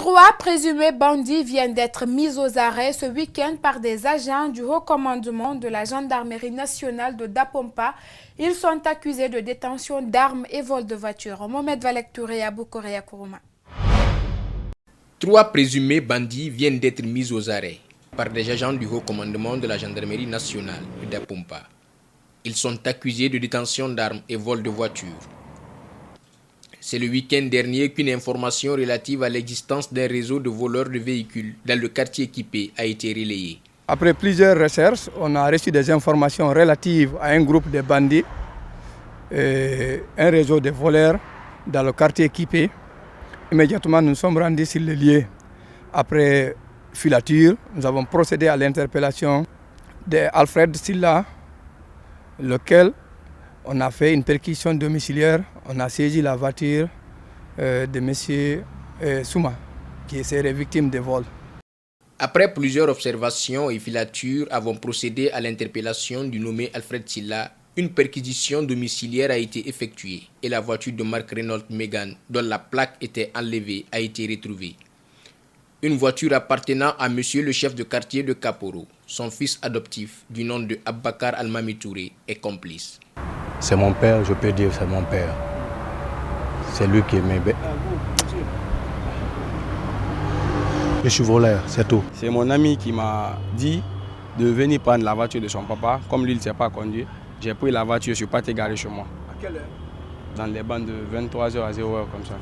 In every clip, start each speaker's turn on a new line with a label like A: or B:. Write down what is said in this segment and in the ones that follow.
A: 3 présumés bandits viennent d'être mis aux arrêts ce week-end par des agents du haut commandement de la gendarmerie nationale de Dapompa. Ils sont accusés de détention d'armes et vol de voitures. Mohamed Valek Touré et Abou Korea Kourouma.
B: 3 présumés bandits viennent d'être mis aux arrêts par des agents du haut commandement de la gendarmerie nationale de Dapompa. Ils sont accusés de détention d'armes et vol de voitures. C'est le week-end dernier qu'une information relative à l'existence d'un réseau de voleurs de véhicules dans le quartier équipé a été relayée.
C: Après plusieurs recherches, on a reçu des informations relatives à un groupe de bandits, et un réseau de voleurs dans le quartier équipé. Immédiatement, nous sommes rendus sur le lieu. Après filature, nous avons procédé à l'interpellation d'Alfred Silla, lequel on a fait une perquisition domiciliaire. On a saisi la voiture de M. Souma, qui serait victime de vol.
B: Après plusieurs observations et filatures avons procédé à l'interpellation du nommé Alfred Silla. Une perquisition domiciliaire a été effectuée et la voiture de marque Renault Mégane, dont la plaque était enlevée, a été retrouvée. Une voiture appartenant à monsieur le chef de quartier de Kaporo, son fils adoptif du nom de Abakar Almami Touré, est complice.
D: C'est mon père, je peux dire c'est mon père. C'est lui qui m'aide. Je suis voleur, c'est tout.
E: C'est mon ami qui m'a dit de venir prendre la voiture de son papa. Comme lui, il ne sait pas conduire, j'ai pris la voiture, je suis parti garer chez moi.
C: À quelle heure?
E: Dans les bandes de 23h à 0h comme ça.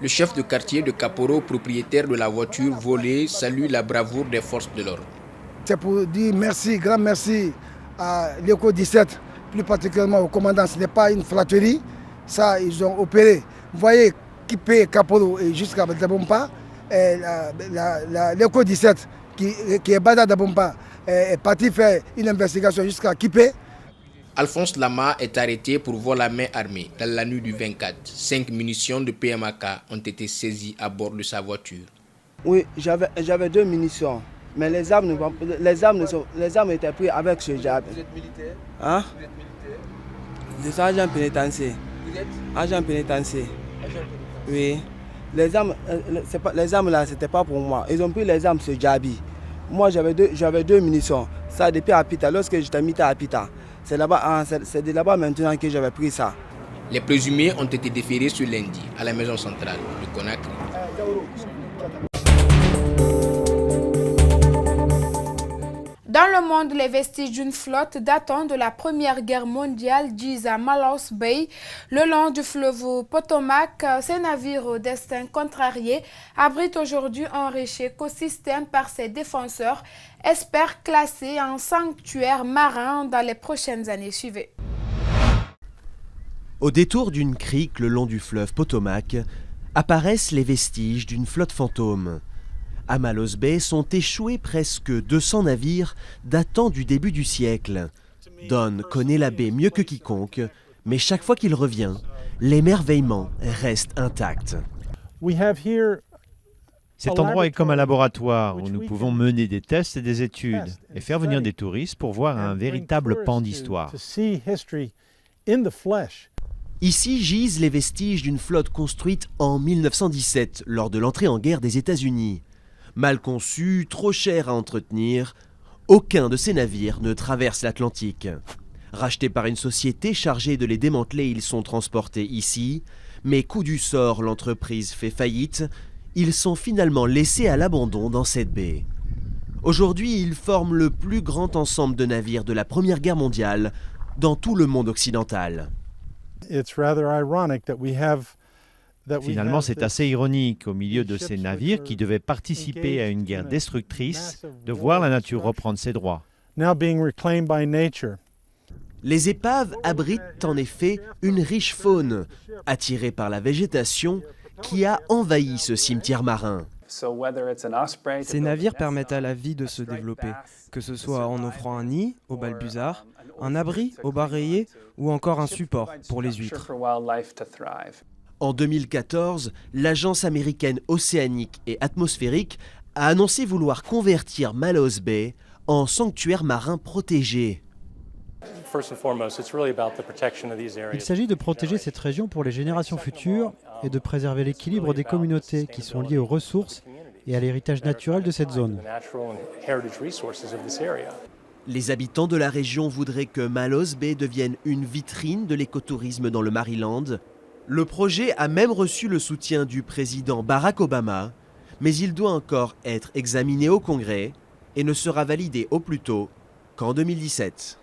B: Le chef de quartier de Kaporo, propriétaire de la voiture volée, salue la bravoure des forces de l'ordre.
F: C'est pour dire merci, grand merci à l'ECO 17, plus particulièrement au commandant. Ce n'est pas une flatterie, ça ils ont opéré. Vous voyez, Kipé, Kaporo et jusqu'à Dabompa, l'ECO 17 qui est Bada Dabompa est parti faire une investigation jusqu'à Kipé.
B: Alphonse Lama est arrêté pour vol à main armée dans la nuit du 24. 5 munitions de PMAK ont été saisies à bord de sa voiture.
G: Oui, j'avais 2 munitions, mais les armes étaient prises avec ce jab.
C: Vous êtes militaire?
G: Hein?
C: Vous êtes militaire?
G: Je suis agent pénitentiaire.
C: Vous êtes?
G: Agent pénitentiaire.
C: Agent pénitentiaire.
G: Oui. Les armes là, c'était pas pour moi. Ils ont pris les armes ce Djabi. Moi, j'avais 2 munitions. Ça depuis Apita, lorsque j'étais mis à Apita. C'est de là-bas maintenant que j'avais pris ça.
B: Les présumés ont été déférés ce lundi à la maison centrale de Conakry.
A: Dans le monde, les vestiges d'une flotte datant de la Première Guerre mondiale gisent à Malaus Bay, le long du fleuve Potomac. Ces navires au destin contrarié abritent aujourd'hui un riche écosystème par ses défenseurs, espèrent classer en sanctuaire marin dans les prochaines années. Suivez.
H: Au détour d'une crique le long du fleuve Potomac, apparaissent les vestiges d'une flotte fantôme. À Malaus Bay sont échoués presque 200 navires datant du début du siècle. Don connaît la baie mieux que quiconque, mais chaque fois qu'il revient, l'émerveillement reste intact.
I: Cet endroit est comme un laboratoire où nous pouvons mener des tests et des études et faire venir des touristes pour voir un véritable pan d'histoire.
H: Ici gisent les vestiges d'une flotte construite en 1917 lors de l'entrée en guerre des États-Unis. Mal conçus, trop chers à entretenir, aucun de ces navires ne traverse l'Atlantique. Rachetés par une société chargée de les démanteler, ils sont transportés ici, mais coup du sort, l'entreprise fait faillite, ils sont finalement laissés à l'abandon dans cette baie. Aujourd'hui, ils forment le plus grand ensemble de navires de la Première Guerre mondiale dans tout le monde occidental.
I: Finalement, c'est assez ironique, au milieu de ces navires qui devaient participer à une guerre destructrice, de voir la nature reprendre ses droits.
H: Les épaves abritent en effet une riche faune, attirée par la végétation qui a envahi ce cimetière marin.
J: Ces navires permettent à la vie de se développer, que ce soit en offrant un nid aux balbuzards, un abri aux bas rayés ou encore un support pour les huîtres.
H: En 2014, l'agence américaine océanique et atmosphérique a annoncé vouloir convertir Malaus Bay en sanctuaire marin protégé.
K: Il s'agit de protéger cette région pour les générations futures et de préserver l'équilibre des communautés qui sont liées aux ressources
L: et à l'héritage naturel de cette zone.
H: Les habitants de la région voudraient que Mallows Bay devienne une vitrine de l'écotourisme dans le Maryland. Le projet a même reçu le soutien du président Barack Obama, mais il doit encore être examiné au Congrès et ne sera validé au plus tôt qu'en 2017.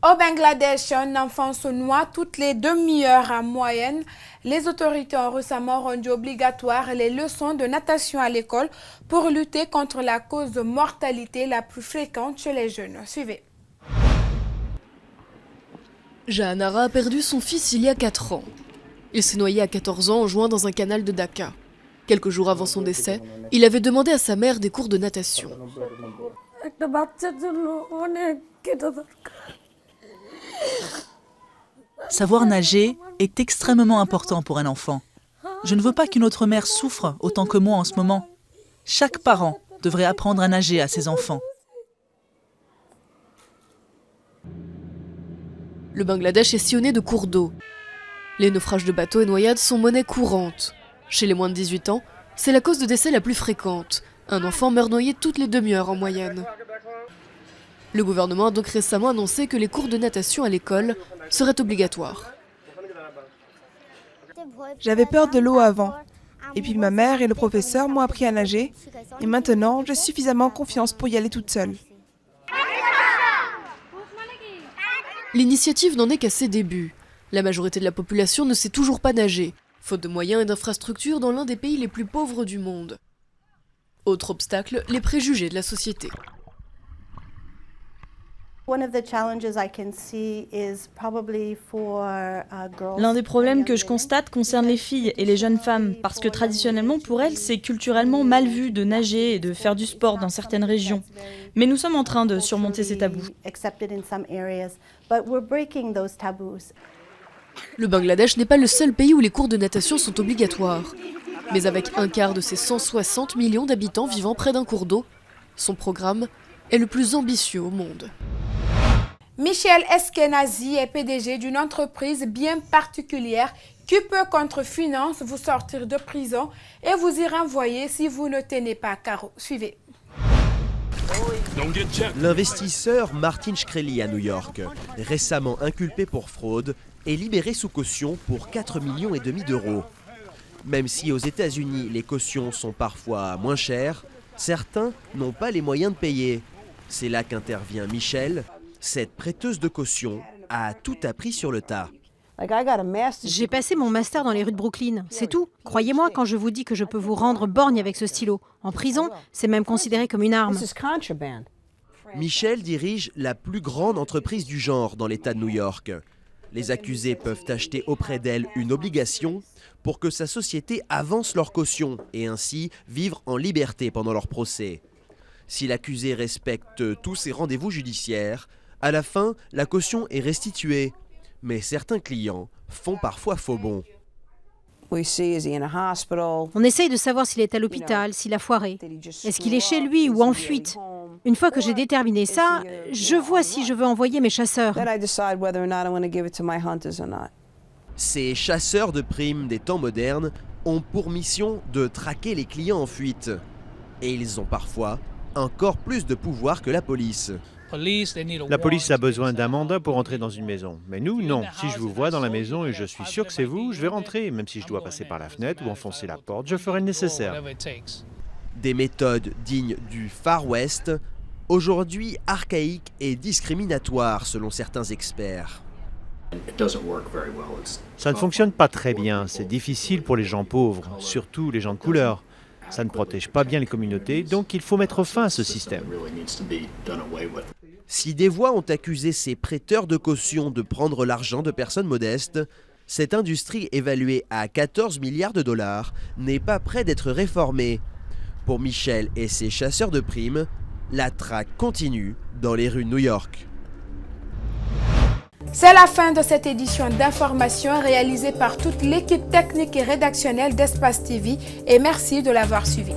A: Au Bangladesh, un enfant se noie toutes les demi-heures en moyenne. Les autorités ont récemment rendu obligatoire les leçons de natation à l'école pour lutter contre la cause de mortalité la plus fréquente chez les jeunes. Suivez.
M: Jahanara a perdu son fils il y a 4 ans. Il s'est noyé à 14 ans en jouant dans un canal de Dhaka. Quelques jours avant son décès, il avait demandé à sa mère des cours de natation.
N: Savoir nager est extrêmement important pour un enfant. Je ne veux pas qu'une autre mère souffre autant que moi en ce moment. Chaque parent devrait apprendre à nager à ses enfants.
M: Le Bangladesh est sillonné de cours d'eau. Les naufrages de bateaux et noyades sont monnaie courante. Chez les moins de 18 ans, c'est la cause de décès la plus fréquente. Un enfant meurt noyé toutes les demi-heures en moyenne. Le gouvernement a donc récemment annoncé que les cours de natation à l'école seraient obligatoires.
O: J'avais peur de l'eau avant. Et puis ma mère et le professeur m'ont appris à nager. Et maintenant, j'ai suffisamment confiance pour y aller toute seule.
M: L'initiative n'en est qu'à ses débuts. La majorité de la population ne sait toujours pas nager, faute de moyens et d'infrastructures dans l'un des pays les plus pauvres du monde. Autre obstacle, les préjugés de la société.
P: L'un des problèmes que je constate concerne les filles et les jeunes femmes, parce que traditionnellement pour elles, c'est culturellement mal vu de nager et de faire du sport dans certaines régions. Mais nous sommes en train de surmonter ces tabous.
M: Le Bangladesh n'est pas le seul pays où les cours de natation sont obligatoires. Mais avec un quart de ses 160 millions d'habitants vivant près d'un cours d'eau, son programme est le plus ambitieux au monde.
A: Michel Eskenazi est PDG d'une entreprise bien particulière qui peut contre finance vous sortir de prison et vous y renvoyer si vous ne tenez pas carreau. Suivez.
H: L'investisseur Martin Shkreli à New York, récemment inculpé pour fraude, est libéré sous caution pour 4,5 millions d'euros. Même si aux États-Unis les cautions sont parfois moins chères, certains n'ont pas les moyens de payer. C'est là qu'intervient Michel. Cette prêteuse de caution a tout appris sur le tas.
Q: J'ai passé mon master dans les rues de Brooklyn, c'est tout. Croyez-moi quand je vous dis que je peux vous rendre borgne avec ce stylo. En prison, c'est même considéré comme une arme.
H: Michel dirige la plus grande entreprise du genre dans l'État de New York. Les accusés peuvent acheter auprès d'elle une obligation pour que sa société avance leur caution et ainsi vivre en liberté pendant leur procès. Si l'accusé respecte tous ses rendez-vous judiciaires, à la fin, la caution est restituée. Mais certains clients font parfois faux bond.
Q: On essaye de savoir s'il est à l'hôpital, s'il a foiré. Est-ce qu'il est chez lui ou en fuite? Une fois que j'ai déterminé ça, je vois si je veux envoyer mes chasseurs.
H: Ces chasseurs de primes des temps modernes ont pour mission de traquer les clients en fuite. Et ils ont parfois encore plus de pouvoir que la police.
I: La police a besoin d'un mandat pour entrer dans une maison. Mais nous, non. Si je vous vois dans la maison et je suis sûr que c'est vous, je vais rentrer. Même si je dois passer par la fenêtre ou enfoncer la porte, je ferai le nécessaire.
H: Des méthodes dignes du Far West, aujourd'hui archaïques et discriminatoires selon certains experts.
I: Ça ne fonctionne pas très bien. C'est difficile pour les gens pauvres, surtout les gens de couleur. Ça ne protège pas bien les communautés, donc il faut mettre fin à ce système.
H: Si des voix ont accusé ces prêteurs de caution de prendre l'argent de personnes modestes, cette industrie évaluée à 14 milliards de dollars n'est pas près d'être réformée. Pour Michel et ses chasseurs de primes, la traque continue dans les rues de New York.
A: C'est la fin de cette édition d'information réalisée par toute l'équipe technique et rédactionnelle d'Espace TV et merci de l'avoir suivi.